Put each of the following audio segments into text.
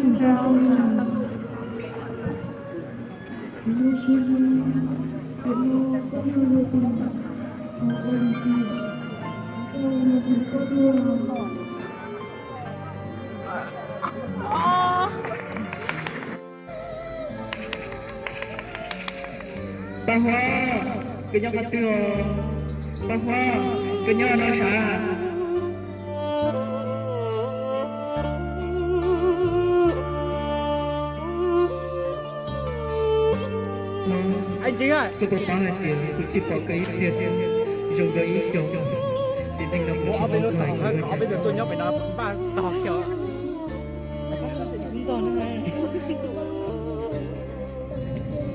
Bà Hoa, cái nhau hạt tiêu. Bà Hoa, cái nhau nó xả. Anh Chính ơi, Tôi có ba hạt tiền, tôi chỉ có cái tiền dùng cái ý xấu. Thì thành lập một có chỉ bên một đó vài tỏ người. có bây giờ tôi nhớ phải nói ba tỏ kiểu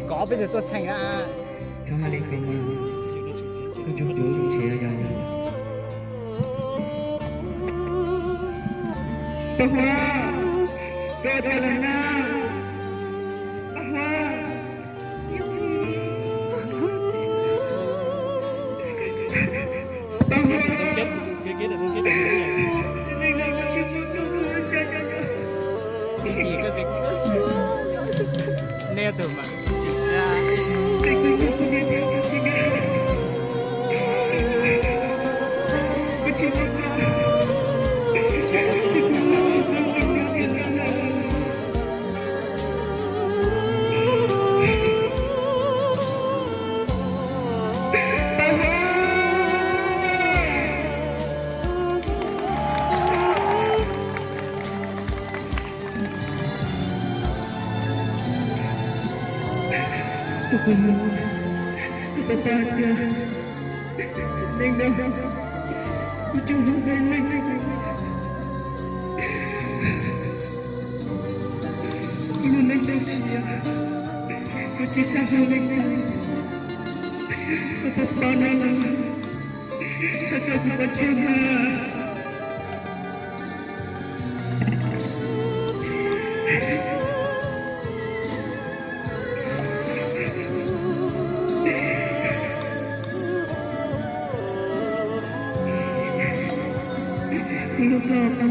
có bây giờ tôi thành ra Cháu hai lên không mà. Tôi chúng tôi cũng sẽ ra. Bà Hoa, về đây là nào. Bà Hoa. Bà Hoa. cái được cái Mình làm một chiếc mũi cười cái gì cái neo từ mà ra Hãy subscribe cho kênh Ghiền Mì Gõ để không bỏ lỡ